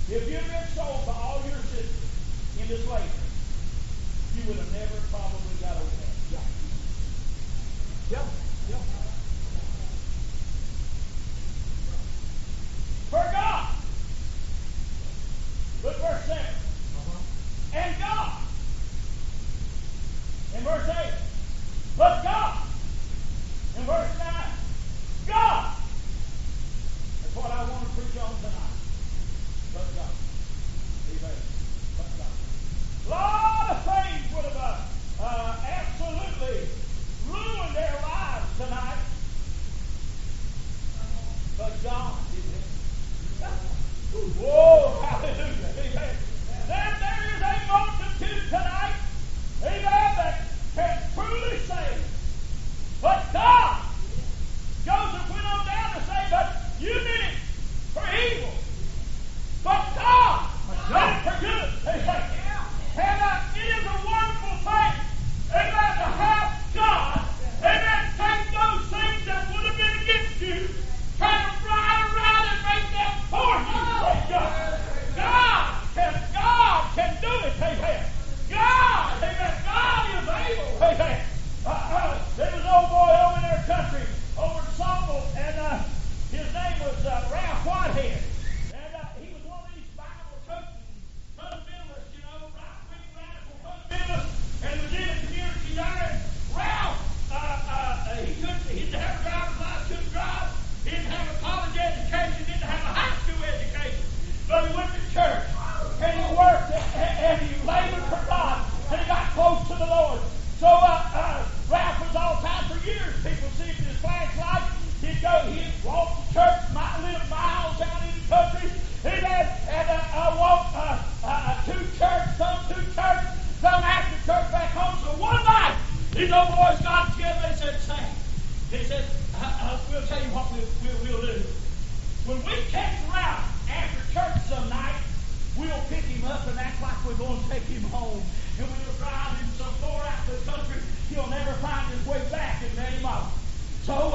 If you'd been sold to all your sisters into slavery, you would have never probably got over that. Yeah. Yeah. For God. Look verse 7. And God. In verse 8. But God. In verse 9. God. That's what I want to preach on tonight. But God. Amen. But God. A lot of things would have absolutely ruined their lives tonight. But God did it. Whoa, hallelujah. Amen. There is a multitude tonight, amen, that can truly say, but God. Joseph went on down to say, but you did it for evil. But God did it for good. Amen. And it is a wonderful thing, amen, to have God, amen, take those things that would have been against you, try to ride around and make them for you. God can do it, amen. God, amen, God is able, amen. There was an old boy over in our country, over in Sumble, and his name was Ralph Whitehead. And he was one of these Bible coaching fundamentalists, you know, right-wing radical fundamentalists, and was in the community there. And Ralph, he didn't have a driver's license, couldn't drive, he didn't have a college education, didn't have a high school education, but he went to church, and he worked, and he labored for God, and he got close to the Lord. So Ralph was all time for years. People see his flashlight. He'd walk to church, live miles out in the country. Amen. And walk to church, some after church back home. So one night, these old boys got together. They said, "Sam," they said, "we'll tell you what we'll do. When we catch Ralph after church some night, we'll pick him up and act like we're going to take him home. And we'll drive him so far out to the country, he'll never find his way back and let him off." So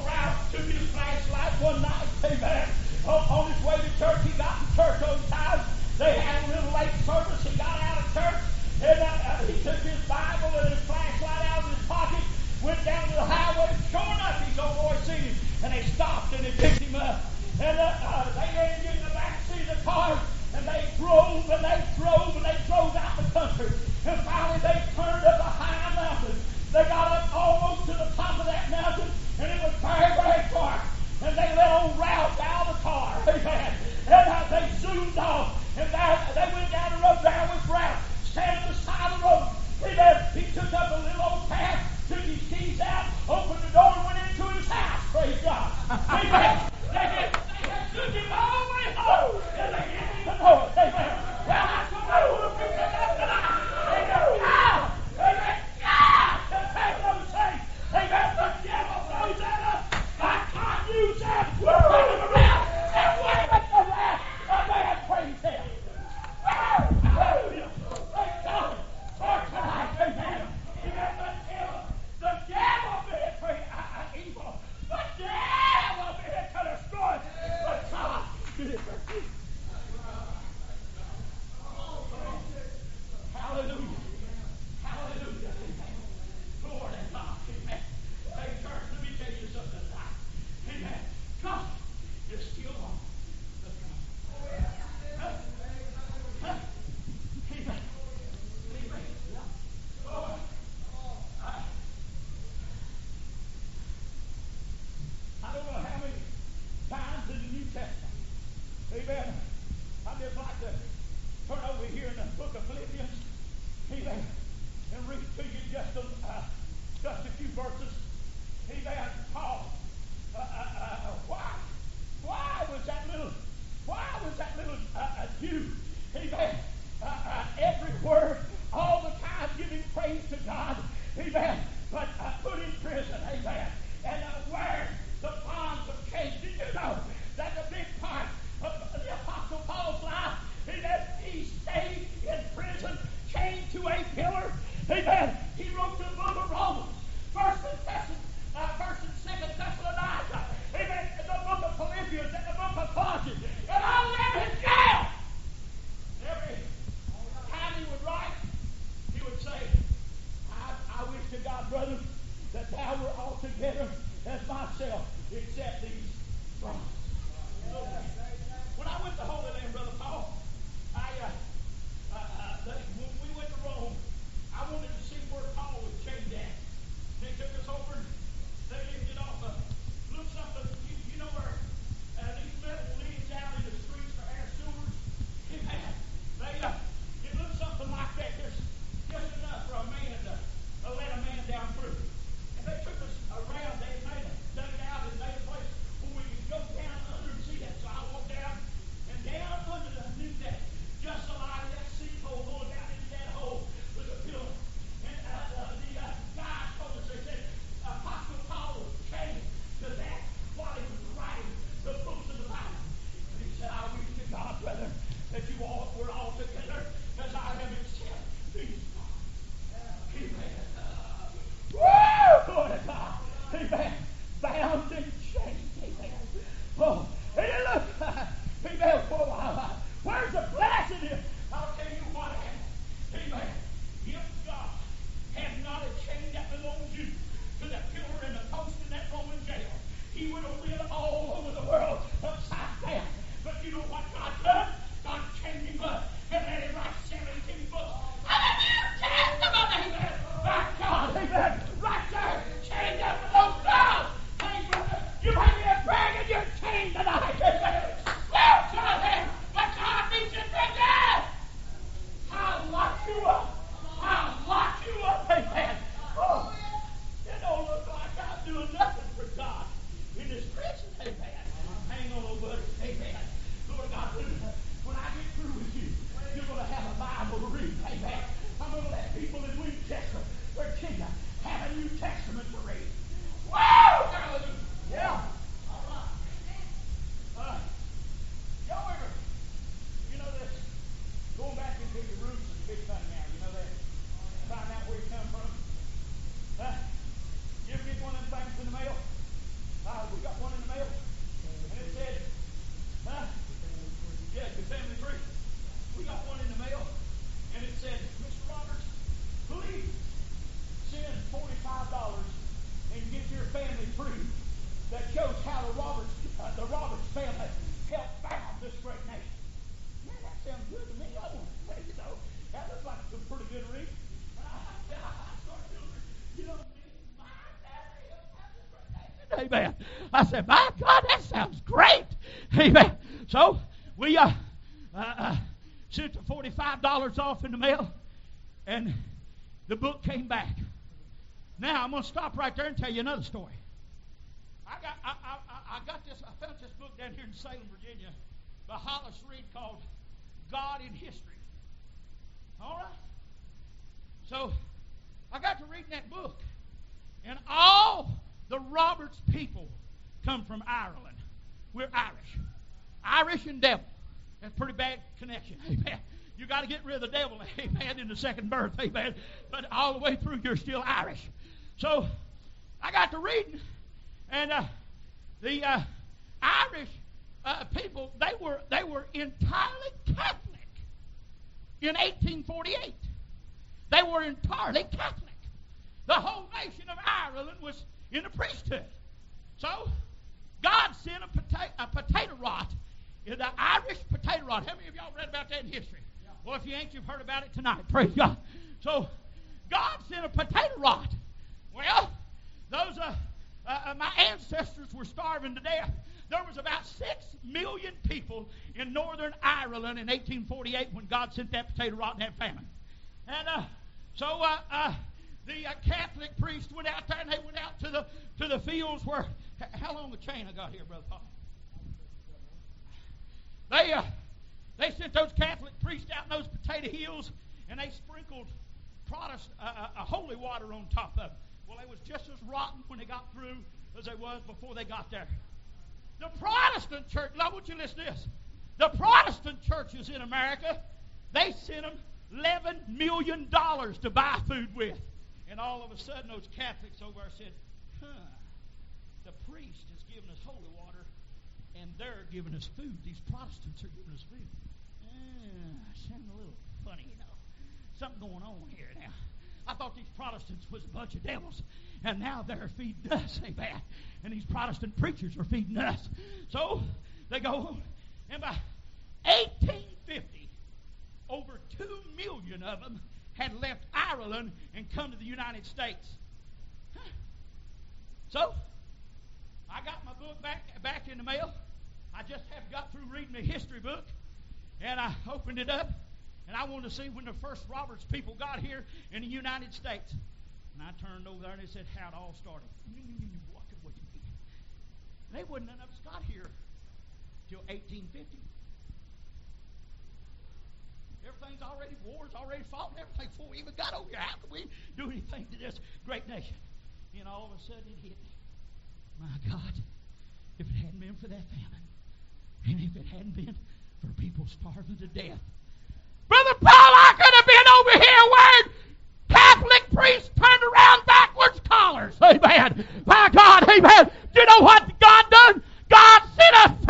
Ralph took his flashlight one night, amen, on his way to church. He got to church on time. They had a little late service. He got out of church, and he took his Bible and his flashlight out of his pocket, went down to the highway. Sure enough, these old boys seen him, and they stopped and they picked him up. And they let him get in the back seat of the car, and they drove out the country. And finally they turned up a high mountain. They got up almost to the top of that mountain, and it was very, very dark. And they let old Ralph out of the car. Amen. And they zoomed off. And they went down the road. There was Ralph standing on the side of the road. Amen. He took up a little old path, took his keys out, opened the door, and went into his house. Praise God. Amen. They took him all the way home. And they hit him the door. Amen. Well, that's what I want to preach about tonight. Amen. Amen. God can take those things. Amen. The devil throws that up. God use that. We'll take him around and wave at the wrath. Amen. Praise him. Hallelujah. Thank God for tonight. Amen. Amen. The devil meant for evil. The devil meant to destroy. But God did it for you. Hallelujah. Hallelujah. Amen. Glory to God. Amen. Hey, church, let me tell you something tonight. Amen. God is still on the throne. Amen. Amen. Oh, I don't know how many times in the New Testament, amen, I'd just like to turn over here in the book of Philippians, amen, and read to you just a few verses. Amen. Paul, why was that little Jew, amen, every word, all the time giving praise to God, amen, but put in prison, amen, and where the bonds of chains. Did you know that the big part of the Apostle Paul's life, amen, he stayed in prison, chained to a pillar, amen. He wrote the book of Romans, First and Second Oh, and then look, amen, for a while. Where's the blessing? I'll tell you what happened. Amen. If God had not a chain that belonged you to that pillar and the post in that Roman jail, he would have went all over the world upside down. But you know what God done? God chained him up and let him write 17 books. Amen. My God, amen. Right there, chained up with those girls. You might be a brag and you're chained tonight. Amen. But God meets you today. I'll lock you up. I'll lock you up. Amen. Oh, it don't look like I'm doing nothing for God in this prison. Amen. Hang on, old buddy. Amen. Lord God, when I get through with you, you're going to have a Bible to read. Amen. I'm going to let people in Winchester, Virginia, have a New Testament to read. Woo! Hallelujah. Yeah. All right. Y'all ever, you know this, going back into your roots is a big thing now. You know that? Find out where you come from. You ever get one of them things in the mail? We got one in the mail, and it said, yeah, your family tree. We got one in the mail, and it said, Mr. Roberts, please send $45 and get your family tree that shows how the Roberts family helped found this great nation. Man, that sounds good to me. I want to say, that looks like a pretty good read. I started doing, my family helped found this great nation. Amen. I said, my God, that sounds great. Amen. So we sent the $45 off in the mail, and the book came back. Now I'm going to stop right there and tell you another story. I found this book down here in Salem, Virginia, by Hollis Reed called God in History. All right. So I got to reading that book, and all the Roberts people come from Ireland. We're Irish. Irish and devil. That's a pretty bad connection. Amen. You got to get rid of the devil, amen, in the second birth, amen. But all the way through, you're still Irish. So I got to reading, and the Irish people, they were entirely Catholic in 1848. They were entirely Catholic. The whole nation of Ireland was in the priesthood. So God sent a potato rot, the Irish potato rot. How many of y'all read about that in history? Yeah. Well, if you ain't, you've heard about it tonight. Praise God. So God sent a potato rot. Well, those my ancestors were starving to death. There was about 6 million people in northern Ireland in 1848 when God sent that potato rot and that famine. And so the Catholic priest went out there, and they went out to the fields where. How long a chain I got here, Brother Paul? They sent those Catholic priests out in those potato hills, and they sprinkled Protestant holy water on top of them. Well, they was just as rotten when they got through as they was before they got there. The Protestant church, now I want you to listen to this. The Protestant churches in America, they sent them $11 million to buy food with. And all of a sudden, those Catholics over there said, the priest is giving us holy water, and they're giving us food. These Protestants are giving us food. Sounds a little funny, Something going on here now. I thought these Protestants was a bunch of devils, and now they're feeding us, amen. And these Protestant preachers are feeding us. So they go on, and by 1850, over 2 million of them had left Ireland and come to the United States. So I got my book back in the mail. I just have got through reading the history book, and I opened it up, and I wanted to see when the first Roberts people got here in the United States. And I turned over there, and they said how it all started. What could we be? They wouldn't none of us got here till 1850. Everything's already, war's already fought and everything before we even got over here. How could we do anything to this great nation? And all of a sudden it hit me. My God, if it hadn't been for that famine, and if it hadn't been for people starving to death, Brother Paul, I could have been over here wearing Catholic priests turned around backwards collars. Amen. My God, amen. You know what God done? God sent a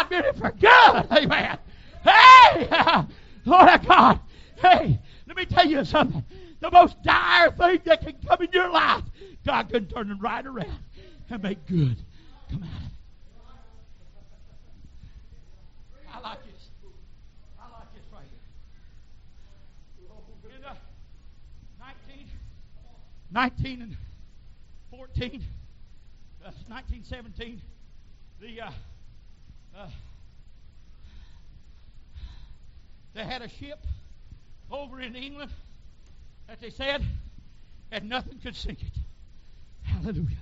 I'm in it for good. Amen. Hey, Lord God. Hey, let me tell you something. The most dire thing that can come in your life, God can turn it right around and make good come out of it. I like this. I like this right here. In 1917, they had a ship over in England that they said that nothing could sink it. Hallelujah.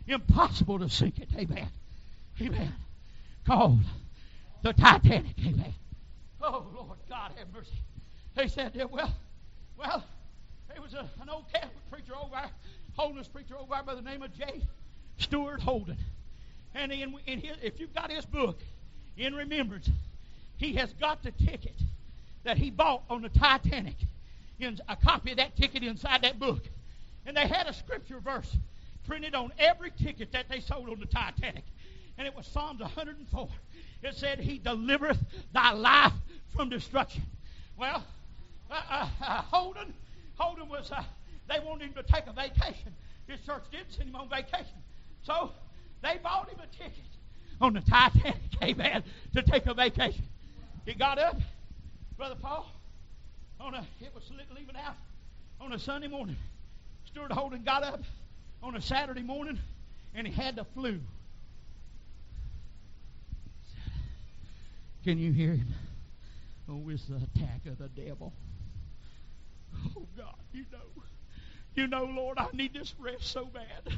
Impossible to sink it. Amen. Amen. Called the Titanic. Amen. Oh, Lord God have mercy. They said, well, there was an old Catholic preacher over there, Holiness preacher over there by the name of J. Stuart Holden. And if you've got his book, In Remembrance, he has got the ticket that he bought on the Titanic. A copy of that ticket inside that book. And they had a scripture verse printed on every ticket that they sold on the Titanic. And it was Psalms 104. It said, He delivereth thy life from destruction. Well, Holden was, they wanted him to take a vacation. His church didn't send him on vacation. So they bought him a ticket on the Titanic, amen, to take a vacation. He got up, Brother Paul, it was leaving out on a Sunday morning. Stuart Holden got up on a Saturday morning, and he had the flu. Can you hear him? Oh, it's the attack of the devil. Oh, God, you know, Lord, I need this rest so bad.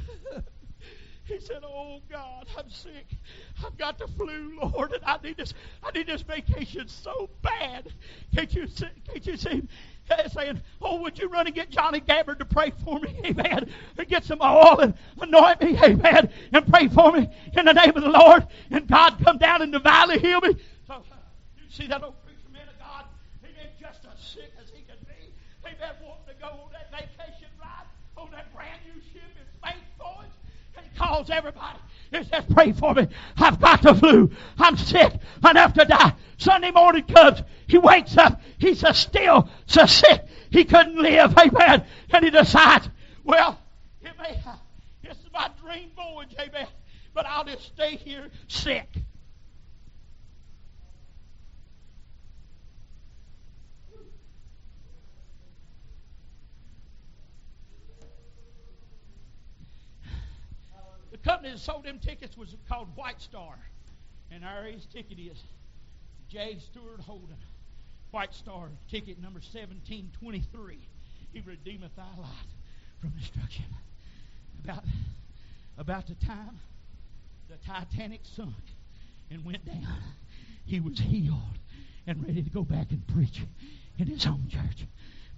He said, oh, God, I'm sick. I've got the flu, Lord, and I need this vacation so bad. Can't you see him saying, oh, would you run and get Johnny Gabbard to pray for me, amen, and get some oil and anoint me, amen, and pray for me in the name of the Lord, and God come down in the valley, heal me. So, you see that old preacher man of God, amen, just as sick as he could be, amen, wanting to go on that vacation ride on that brand new ship in Faith Voyage. Calls everybody. He says, pray for me. I've got the flu. I'm sick enough to die. Sunday morning comes. He wakes up. He's still so sick he couldn't live. Amen. And he decides, well, this is my dream voyage. Amen. But I'll just stay here sick. The company that sold them tickets was called White Star. And there his ticket is. J. Stuart Holden. White Star, ticket number 1723. He redeemeth thy life from destruction. About the time the Titanic sunk and went down, he was healed and ready to go back and preach in his own church.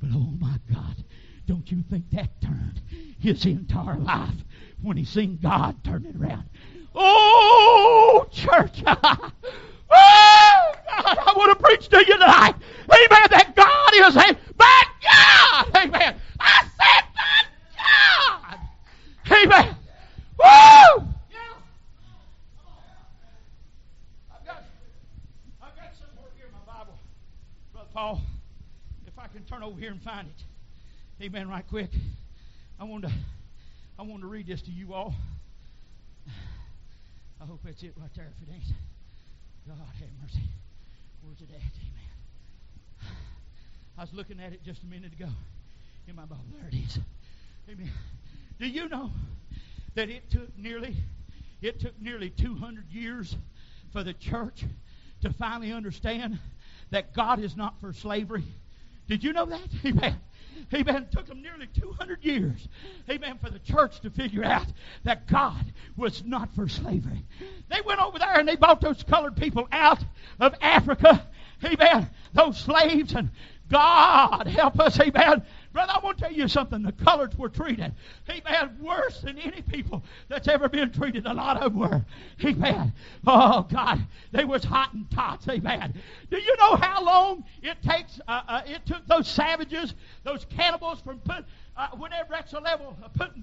But oh my God, don't you think that turned his entire life when he seen God turn it around? Oh, church! Oh, God, I want to preach to you tonight. Amen, that God is a bad God. Amen. I said bad God. Amen. Woo! I've got somewhere here in my Bible, Brother Paul, if I can turn over here and find it. Amen, right quick. I want to read this to you all. I hope that's it right there. If it ain't, God have mercy. Where's it at? Amen. I was looking at it just a minute ago in my Bible. There it is. Amen. Do you know that it took nearly 200 years for the church to finally understand that God is not for slavery? Did you know that? Amen. Amen. It took them nearly 200 years, amen, for the church to figure out that God was not for slavery. They went over there and they bought those colored people out of Africa, amen, those slaves, and God help us, amen. Brother, I want to tell you something. The coloreds were treated, amen, worse than any people that's ever been treated. A lot of them were, amen. Oh, God, they was Hottentots, amen. Do you know how long it took those savages, those cannibals, from whenever that's the level of putting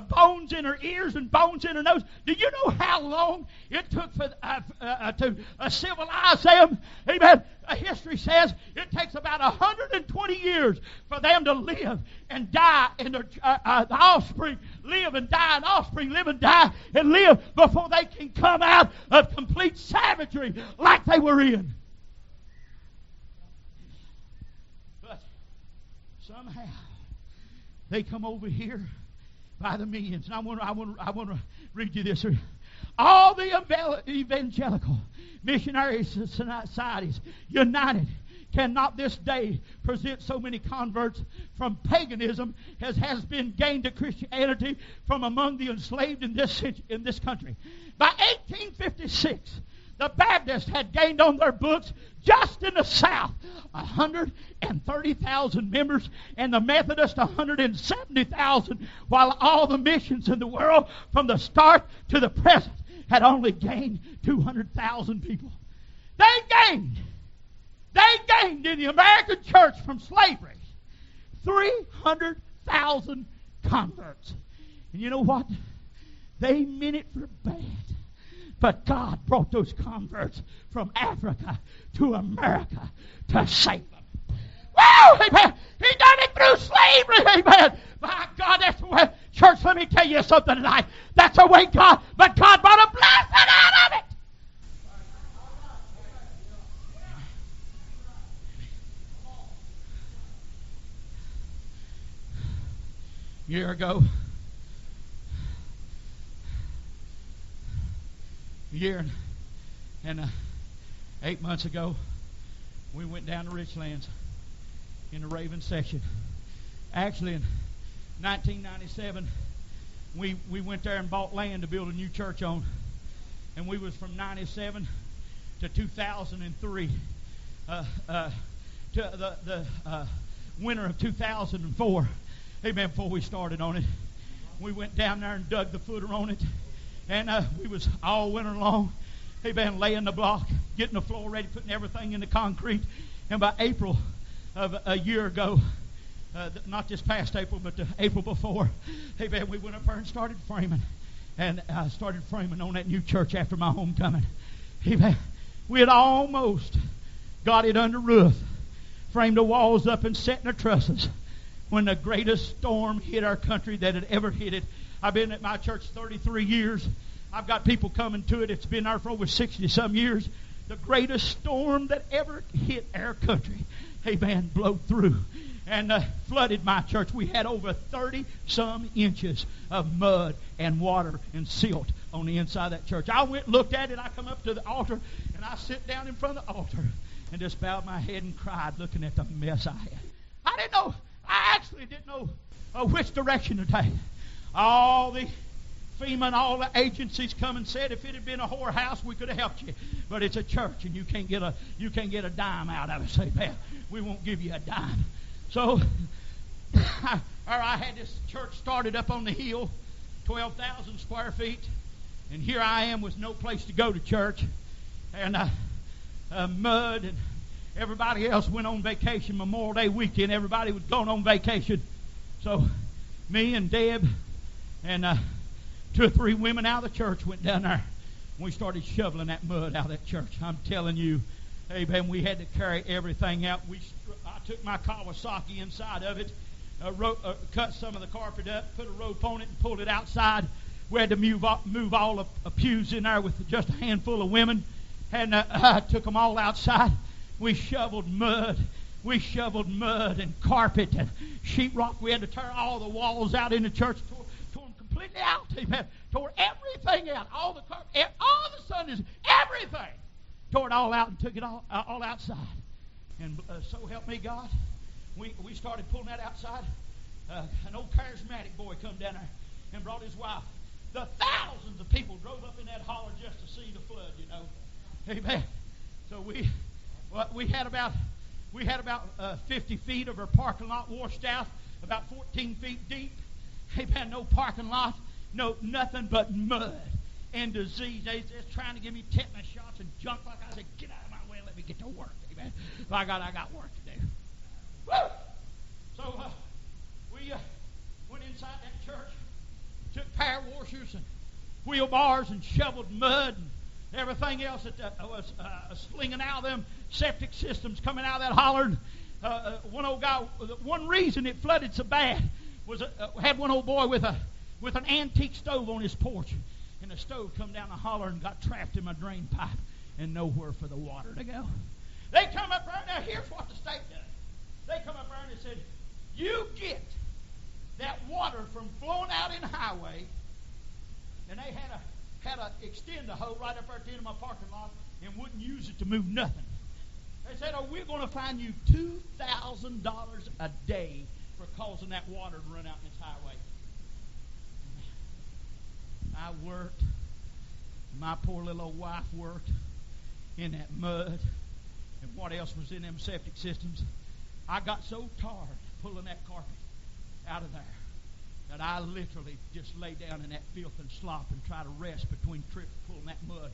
bones in her ears and bones in her nose. Do you know how long it took for to civilize them? Amen. History says it takes about 120 years for them to live and die, and the offspring live and die, and offspring live and die and live before they can come out of complete savagery like they were in. But somehow they come over here by the millions. And I want to read you this. All the evangelical missionary societies united cannot this day present so many converts from paganism as has been gained to Christianity from among the enslaved in this country. By 1856, the Baptists had gained on their books just in the South 130,000 members, and the Methodists 170,000, while all the missions in the world from the start to the present had only gained 200,000 people. They gained in the American church from slavery 300,000 converts. And you know what? They meant it for bad. But God brought those converts from Africa to America to save them. Wow! Amen! He done it through slavery! Amen! My God, that's the way. Church, let me tell you something tonight. That's the way God, but God brought a blessing out of it! A year ago, a year and 8 months ago, we went down to Richlands in the Raven section. Actually, in 1997, we went there and bought land to build a new church on. And we was from 97 to 2003, to the winter of 2004. Amen, before we started on it. We went down there and dug the footer on it. And we was all winter long, amen, laying the block, getting the floor ready, putting everything in the concrete. And by April of a year ago, not this past April, but the April before, amen, we went up there and started framing. And I started framing on that new church after my homecoming. Amen. We had almost got it under roof, framed the walls up and set in the trusses, when the greatest storm hit our country that had ever hit it. I've been at my church 33 years. I've got people coming to it. It's been there for over 60-some years. The greatest storm that ever hit our country, amen, blowed through and flooded my church. We had over 30-some inches of mud and water and silt on the inside of that church. I went and looked at it. I come up to the altar, and I sit down in front of the altar and just bowed my head and cried looking at the mess I had. I actually didn't know which direction to take. All the FEMA and all the agencies come and said if it had been a whorehouse, we could have helped you. But it's a church, and you can't get a dime out of it. Say, man, we won't give you a dime. So I had this church started up on the hill, 12,000 square feet, and here I am with no place to go to church, and mud, and everybody else went on vacation Memorial Day weekend. Everybody was going on vacation. So me and Deb and 2 or 3 women out of the church went down there, and we started shoveling that mud out of that church. I'm telling you, amen, we had to carry everything out. I took my Kawasaki inside of it, cut some of the carpet up, put a rope on it, and pulled it outside. We had to move all the pews in there with just a handful of women, and took them all outside. We shoveled mud. We shoveled mud and carpet and sheetrock. We had to tear all the walls out in the church, tore them completely out. Amen. Tore everything out. All the carpet, all the Sundays, everything. Tore it all out and took it all outside. And so help me God, we started pulling that outside. An old charismatic boy come down there and brought his wife. The thousands of people drove up in that holler just to see the flood, you know. Amen. So we had about 50 feet of our parking lot washed out, about 14 feet deep. Amen. No parking lot, no nothing but mud and disease. They just trying to give me tetanus shots and junk like I said, get out of my way and let me get to work. Amen. By God, I got work to do. Woo! So We went inside that church, took power washers and wheelbars and shoveled mud and everything else that was slinging out of them septic systems coming out of that holler. One old guy, one reason it flooded so bad was had one old boy with an antique stove on his porch, and the stove come down the holler and got trapped in my drain pipe and nowhere for the water to go. They come up there. Now here's what the state does. They come up there and they said, you get that water from flowing out in the highway, and they had a extender hose right up there at the end of my parking lot and wouldn't use it to move nothing. They said, we're going to fine you $2,000 a day for causing that water to run out in this highway. I worked. My poor little old wife worked in that mud and what else was in them septic systems. I got so tired pulling that carpet out of there that I literally just lay down in that filth and slop and try to rest between trips pulling that mud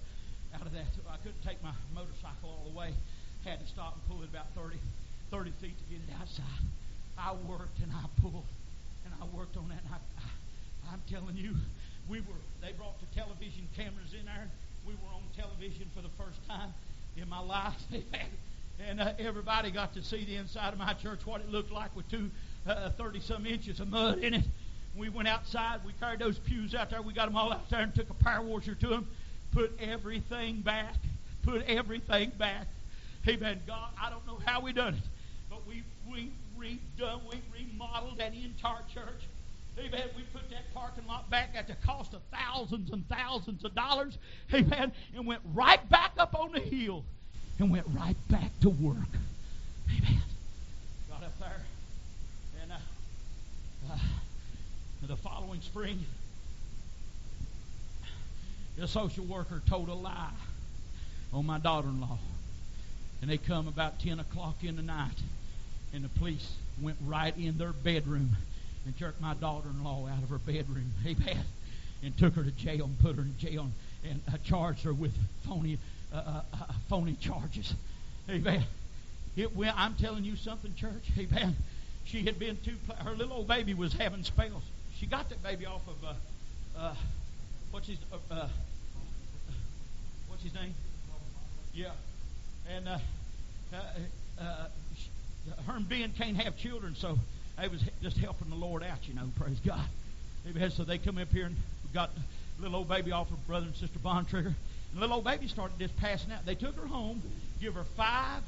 out of that. So I couldn't take my motorcycle all the way. Had to stop and pull it about 30 feet to get it outside. I worked and I pulled and I worked on that. And I'm telling you, they brought the television cameras in there. We were on television for the first time in my life. And everybody got to see the inside of my church, what it looked like with 30-some inches of mud in it. We went outside. We carried those pews out there. We got them all out there and took a power washer to them. Put everything back. Amen. God, I don't know how we done it, but we remodeled that entire church. Amen. We put that parking lot back at the cost of thousands and thousands of dollars. Amen. And went right back up on the hill and went right back to work. Amen. Got up there and the following spring, the social worker told a lie on my daughter-in-law. And they come about 10 o'clock in the night, and the police went right in their bedroom and jerked my daughter-in-law out of her bedroom, amen, and took her to jail and put her in jail and charged her with phony charges, amen. I'm telling you something, church, amen. She had been her little old baby was having spells. She got that baby off of what's his name? Yeah. And her and Ben can't have children, so they was just helping the Lord out, praise God. Amen. So they come up here and got little old baby off of brother and sister Bontrigger. And the little old baby started just passing out. They took her home, give her five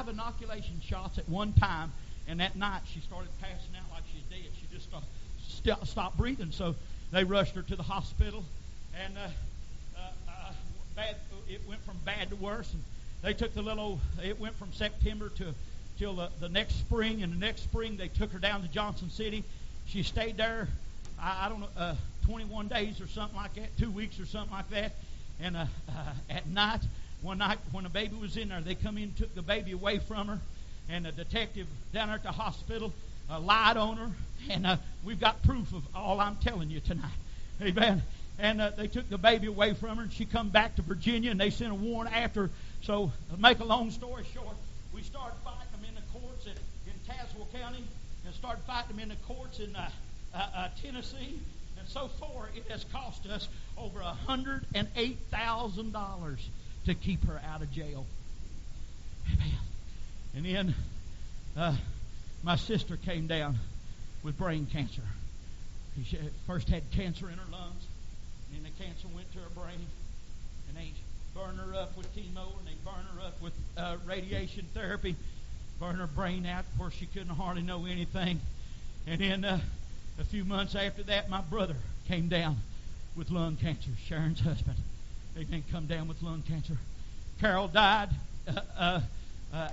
inoculation shots at one time, and that night she started passing out like she's dead. She just stopped breathing. So they rushed her to the hospital, and it went from bad to worse. And they took it went from September till the next spring, and the next spring they took her down to Johnson City. She stayed there, I don't know, 21 days or something like that, 2 weeks or something like that. And at night, one night when the baby was in there, they come in and took the baby away from her, and the detective down there at the hospital lied on her, and we've got proof of all I'm telling you tonight. Amen. And they took the baby away from her, and she come back to Virginia, and they sent a warrant after her. So, to make a long story short, we started fighting them in the courts in Tazewell County, and started fighting them in the courts in Tennessee. And so far, it has cost us over $108,000 to keep her out of jail. Amen. And then my sister came down with brain cancer. She first had cancer in her lungs, and the cancer went to her brain, and they burn her up with chemo, and they burn her up with radiation therapy, burn her brain out where she couldn't hardly know anything. And then a few months after that, my brother came down with lung cancer, Sharon's husband. They didn't come down with lung cancer. Carol died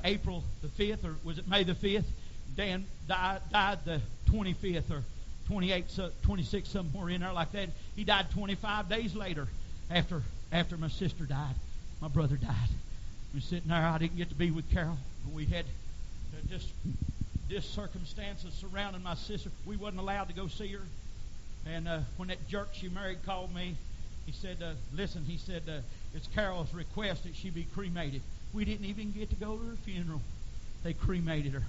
April the 5th, or was it May the 5th? Dan died the 25th or 28th, 26th, somewhere in there like that. He died 25 days later after my sister died. My brother died. We were sitting there. I didn't get to be with Carol. We had just circumstances surrounding my sister. We wasn't allowed to go see her. And when that jerk she married called me, he said, listen, he said, it's Carol's request that she be cremated. We didn't even get to go to her funeral. They cremated her.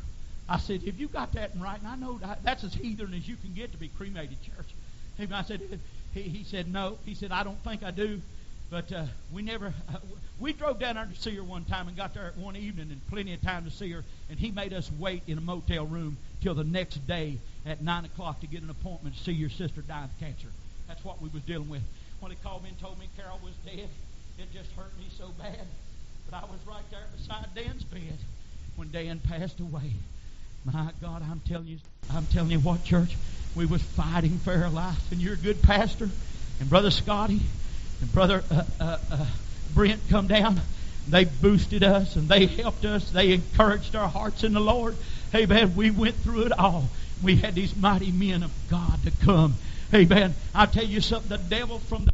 I said, have you got that in writing? I know that's as heathen as you can get to be cremated, church. Amen. I said, he said, no. He said, I don't think I do. But we drove down there to see her one time and got there one evening and plenty of time to see her. And he made us wait in a motel room till the next day at 9 o'clock to get an appointment to see your sister die of cancer. That's what we was dealing with. When he called me and told me Carol was dead, it just hurt me so bad. But I was right there beside Dan's bed when Dan passed away. My God, I'm telling you what, church, we was fighting for our life. And you're a good pastor. And Brother Scotty and Brother Brent come down. They boosted us and they helped us. They encouraged our hearts in the Lord. Amen. We went through it all. We had these mighty men of God to come. Amen. I'll tell you something. The devil from the